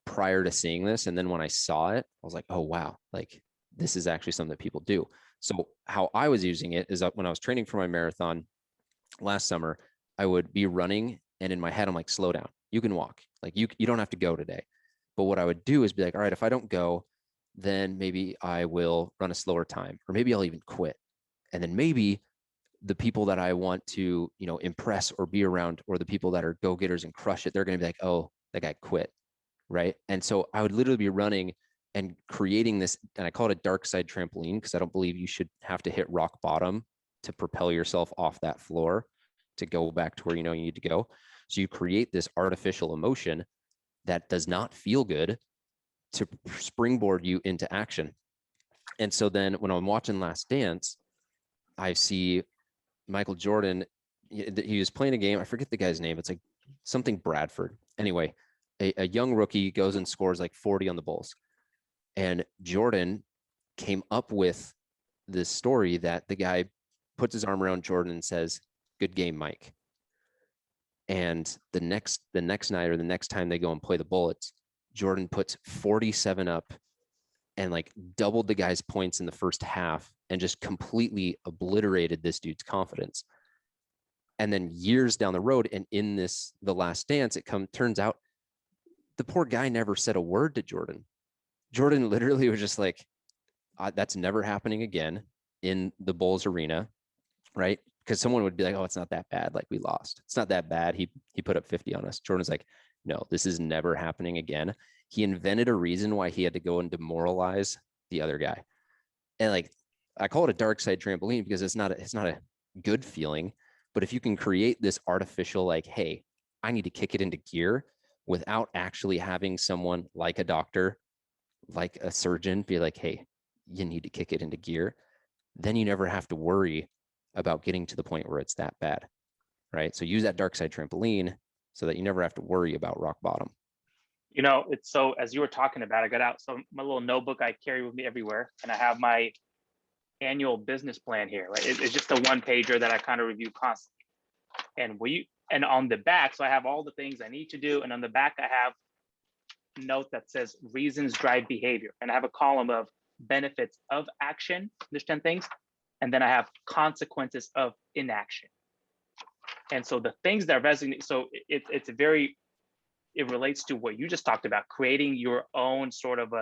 prior to seeing this. And then when I saw it, I was like, oh, wow, like this is actually something that people do. So how I was using it is when I was training for my marathon last summer, I would be running and in my head, I'm like, slow down. You can walk. Like you don't have to go today. But what I would do is be like, all right, if I don't go, then maybe I will run a slower time, or maybe I'll even quit. And then maybe the people that I want to, impress or be around, or the people that are go-getters and crush it, they're going to be like, oh, that guy quit. Right. And so I would literally be running and creating this, and I call it a dark side trampoline because I don't believe you should have to hit rock bottom to propel yourself off that floor to go back to where you need to go. So you create this artificial emotion that does not feel good to springboard you into action. And so then when I'm watching Last Dance, I see Michael Jordan. He was playing a game. I forget the guy's name. It's like something Bradford. Anyway, a young rookie goes and scores like 40 on the Bulls. And Jordan came up with this story that the guy puts his arm around Jordan and says, "Good game, Mike." And the next night or the next time they go and play the Bullets, Jordan puts 47 up and like doubled the guy's points in the first half and just completely obliterated this dude's confidence. And then years down the road, and in the Last Dance, turns out the poor guy never said a word to Jordan. Jordan literally was just like, that's never happening again in the Bulls arena, right? Because someone would be like, oh, it's not that bad. Like, we lost. It's not that bad. He put up 50 on us. Jordan's like, no, this is never happening again. He invented a reason why he had to go and demoralize the other guy. And like, I call it a dark side trampoline because it's not a good feeling. But if you can create this artificial, like, hey, I need to kick it into gear without actually having someone like a doctor, like a surgeon, be like, hey, you need to kick it into gear, then you never have to worry about getting to the point where it's that bad, right? So use that dark side trampoline so that you never have to worry about rock bottom. It's so, as you were talking about, I got out so my little notebook I carry with me everywhere, and I have my annual business plan here, right? It's just a one pager that I kind of review constantly. And on the back, so I have all the things I need to do. And on the back, I have a note that says reasons drive behavior. And I have a column of benefits of action, there's 10 things. And then I have consequences of inaction. And so the things that resonate, so it relates to what you just talked about, creating your own sort of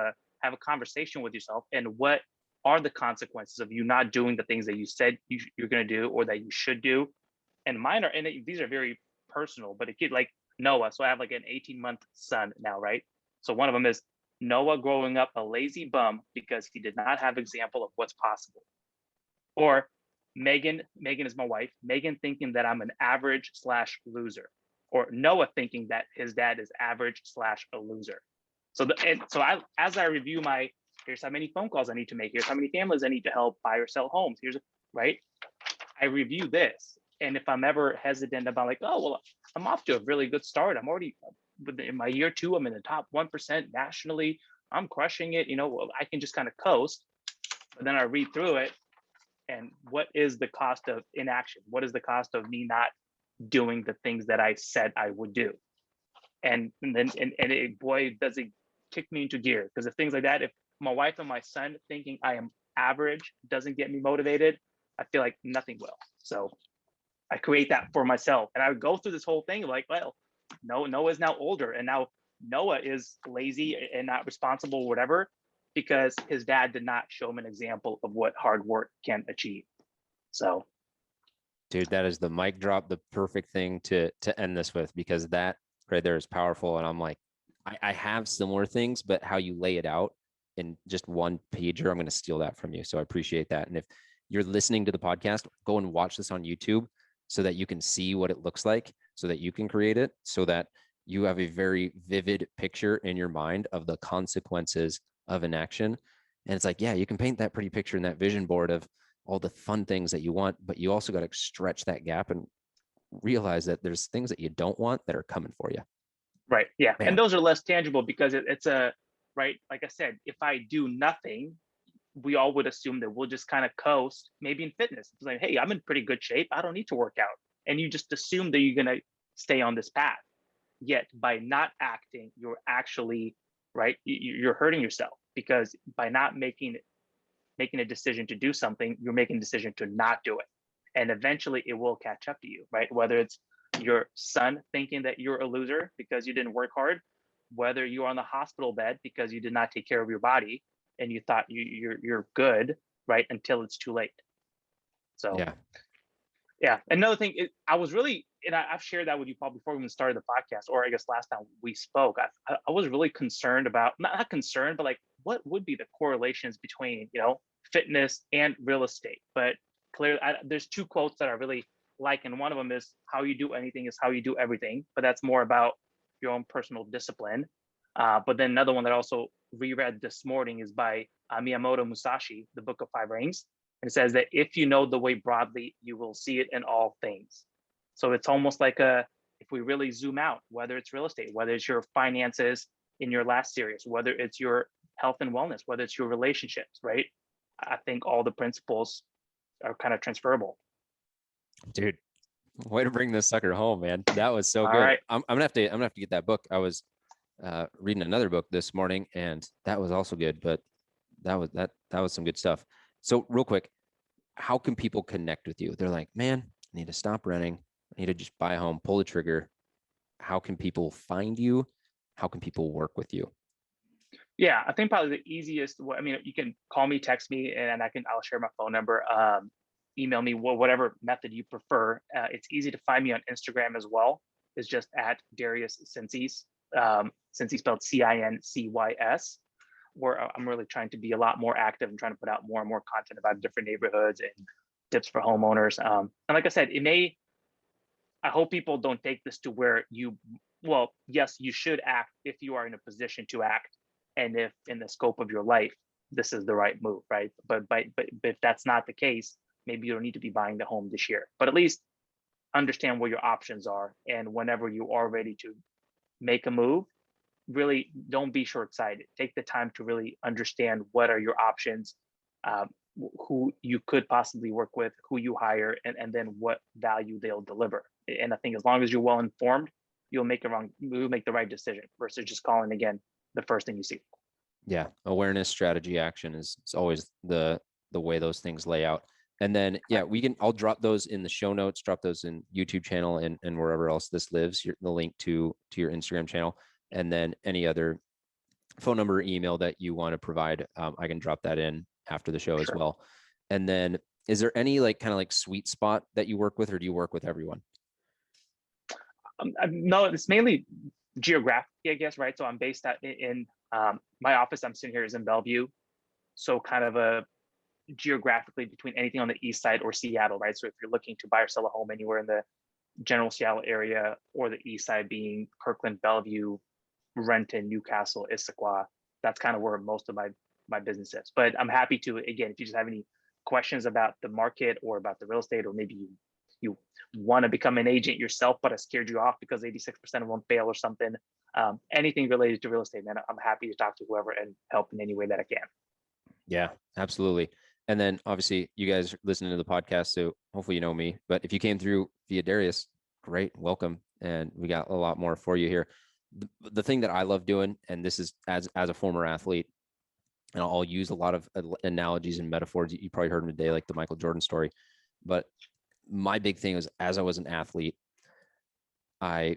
have a conversation with yourself, and what are the consequences of you not doing the things that you said you're going to do or that you should do. And mine are, and these are very personal, but a kid like Noah, so I have like an 18-month son now, right? So one of them is Noah growing up a lazy bum because he did not have example of what's possible. Or Megan is my wife, Megan thinking that I'm an average / loser. Or Noah thinking that his dad is average / a loser. So as I review here's how many phone calls I need to make, here's how many families I need to help buy or sell homes, right? I review this. And if I'm ever hesitant about like, oh, well, I'm off to a really good start. I'm already in my year 2, I'm in the top 1% nationally. I'm crushing it. Well, I can just kind of coast. But then I read through it. And what is the cost of inaction? What is the cost of me not doing the things that I said I would do? And boy, does it kick me into gear. Because if things like that, if my wife and my son thinking I am average doesn't get me motivated, I feel like nothing will. So I create that for myself. And I would go through this whole thing of like, well, Noah's now older, and now Noah is lazy and not responsible or whatever, because his dad did not show him an example of what hard work can achieve. So, dude, that is the mic drop, the perfect thing to end this with, because that right there is powerful. And I'm like, I have similar things, but how you lay it out in just one pager, I'm going to steal that from you. So I appreciate that. And if you're listening to the podcast, go and watch this on YouTube so that you can see what it looks like, so that you can create it, so that you have a very vivid picture in your mind of the consequences of inaction. And it's like, yeah, you can paint that pretty picture in that vision board of all the fun things that you want, but you also got to stretch that gap and realize that there's things that you don't want that are coming for you. Right. Yeah. Man. And those are less tangible because it's right. Like I said, if I do nothing, we all would assume that we'll just kind of coast, maybe in fitness. It's like, hey, I'm in pretty good shape. I don't need to work out. And you just assume that you're going to stay on this path. Yet by not acting, you're actually, right, you're hurting yourself, because by not making a decision to do something, you're making a decision to not do it. And eventually it will catch up to you, right? Whether it's your son thinking that you're a loser because you didn't work hard, whether you're on the hospital bed because you did not take care of your body and you thought you're good, right? Until it's too late. So yeah. Another thing, I was really, and I've shared that with you, Paul, before we even started the podcast, or I guess last time we spoke. I was really concerned about, not concerned, but like, what would be the correlations between, fitness and real estate? But clearly, there's 2 quotes that I really like, and one of them is, "How you do anything is how you do everything," but that's more about your own personal discipline. But then another one that I also reread this morning is by Miyamoto Musashi, The Book of 5 Rings. And it says that if you know the way broadly, you will see it in all things. So it's almost like if we really zoom out, whether it's real estate, whether it's your finances in your last series, whether it's your health and wellness, whether it's your relationships, right? I think all the principles are kind of transferable. Dude, way to bring this sucker home, man. That was so good. Right. I'm gonna have to get that book. I was reading another book this morning, and that was also good, but that was some good stuff. So real quick, how can people connect with you? They're like, man, I need to stop running. I need to just buy a home, pull the trigger. How can people find you? How can people work with you? Yeah, I think probably the easiest way, I mean, you can call me, text me, and I'll share my phone number, email me, whatever method you prefer. It's easy to find me on Instagram as well. It's just at Darius Cincys, Cincys spelled Cincys. where I'm really trying to be a lot more active and trying to put out more and more content about different neighborhoods and tips for homeowners. And like I said, I hope people don't take this to where well, yes, you should act if you are in a position to act, and if in the scope of your life, this is the right move, right? But if that's not the case, maybe you don't need to be buying the home this year. But at least understand what your options are, and whenever you are ready to make a move, really don't be short-sighted. Take the time to really understand what are your options, um, who you could possibly work with, who you hire, and then what value they'll deliver. And I think as long as you're well informed, you'll make the right decision versus just calling again the first thing you see. Yeah. Awareness, strategy, action is always the way those things lay out. And then, yeah, I'll drop those in the show notes, drop those in YouTube channel and wherever else this lives, the link to your Instagram channel. And then any other phone number or email that you want to provide, I can drop that in after the show as well. And then is there any kind of sweet spot that you work with, or do you work with everyone? No, it's mainly geographically, I guess, right? So I'm based out in my office I'm sitting here is in Bellevue. So kind of a geographically between anything on the east side or Seattle, right? So if you're looking to buy or sell a home anywhere in the general Seattle area, or the east side being Kirkland, Bellevue, Renton, Newcastle, Issaquah, that's kind of where most of my business is. But I'm happy to, again, if you just have any questions about the market or about the real estate, or maybe you want to become an agent yourself, but I scared you off because 86% of them fail or something, anything related to real estate, man, I'm happy to talk to whoever and help in any way that I can. Yeah, absolutely. And then obviously you guys listening to the podcast, so hopefully you know me, but if you came through via Darius, great, welcome. And we got a lot more for you here. The thing that I love doing, and this is as a former athlete, and I'll use a lot of analogies and metaphors. You probably heard them today, like the Michael Jordan story. But my big thing was, as I was an athlete, I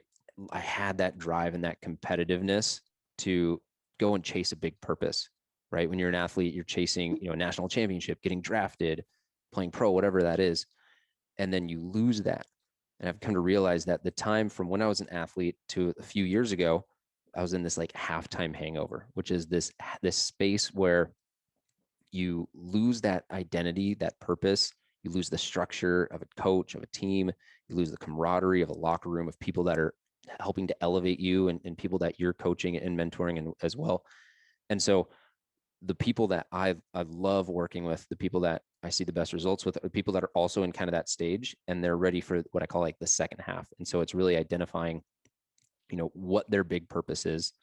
had that drive and that competitiveness to go and chase a big purpose, right? When you're an athlete, you're chasing, a national championship, getting drafted, playing pro, whatever that is. And then you lose that. And I've come to realize that the time from when I was an athlete to a few years ago, I was in this halftime hangover, which is this space where you lose that identity, that purpose. You lose the structure of a coach, of a team. You lose the camaraderie of a locker room of people that are helping to elevate you, and people that you're coaching and mentoring and as well. And so the people that I love working with, the people that I see the best results with, are people that are also in kind of that stage, and they're ready for what I call the second half. And so it's really identifying, what their big purpose is,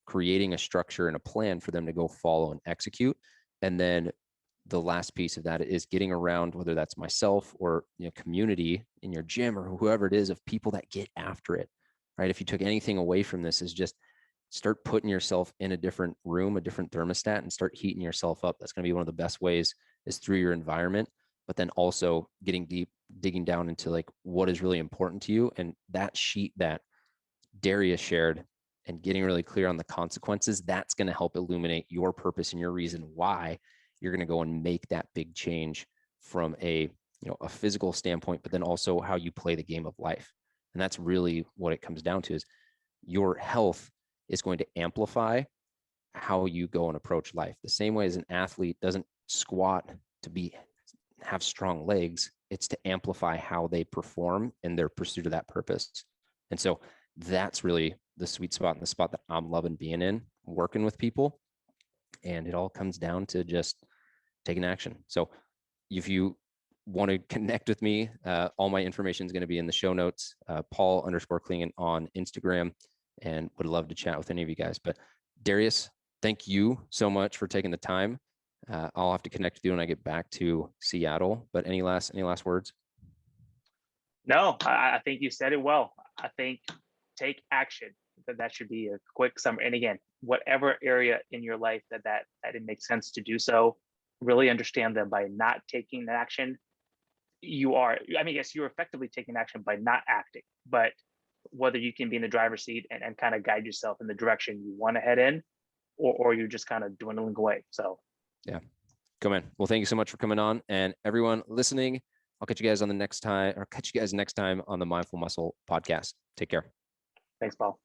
creating a structure and a plan for them to go follow and execute. And then the last piece of that is getting around, whether that's myself or community in your gym or whoever it is, of people that get after it, right? If you took anything away from this, is just start putting yourself in a different room, a different thermostat, and start heating yourself up. That's going to be one of the best ways, is through your environment, but then also getting deep, digging down into what is really important to you. And that sheet that Darius shared, and getting really clear on the consequences, that's going to help illuminate your purpose and your reason why you're going to go and make that big change from a physical standpoint, but then also how you play the game of life. And that's really what it comes down to, is your health is going to amplify how you go and approach life. The same way as an athlete doesn't squat to have strong legs, it's to amplify how they perform in their pursuit of that purpose. And so that's really the sweet spot, and the spot that I'm loving being in, working with people. And it all comes down to just taking action. So if you want to connect with me, all my information is going to be in the show notes, Paul_Klingen on Instagram, and would love to chat with any of you guys. But Darius, thank you so much for taking the time. I'll have to connect with you when I get back to Seattle, but any last words? No, I think you said it well. I think take action. That should be a quick summary. And again, whatever area in your life that it makes sense to do so, really understand that by not taking action, you're effectively taking action by not acting. But whether you can be in the driver's seat and kind of guide yourself in the direction you want to head in, or you're just kind of dwindling away. So yeah, come in. Well, thank you so much for coming on, and everyone listening. I'll catch you guys next time on the Mindful Muscle podcast. Take care. Thanks, Paul.